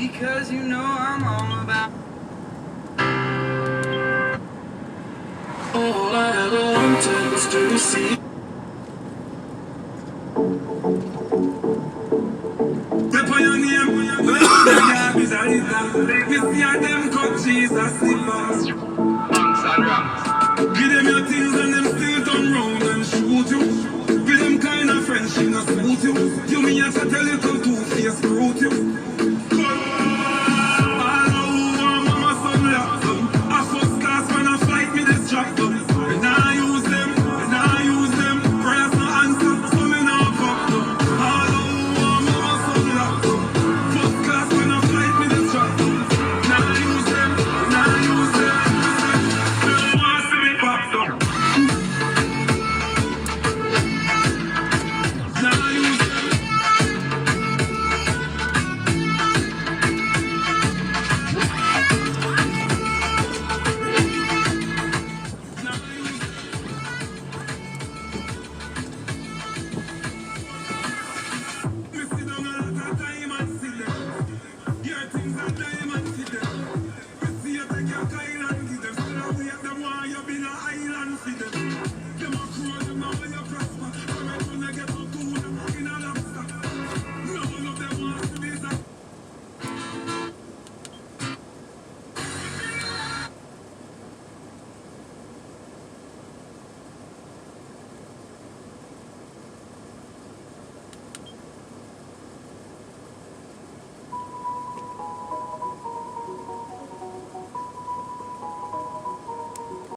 Because you know I'm all about. All I ever wanted was to see. Step on your name, well, the gap is a little. We see how them cut Jesus slippers. Give them your things and them still turn round and shoot you. Give them kind of friendship not suit you. You me have to tell you come to face fruit you.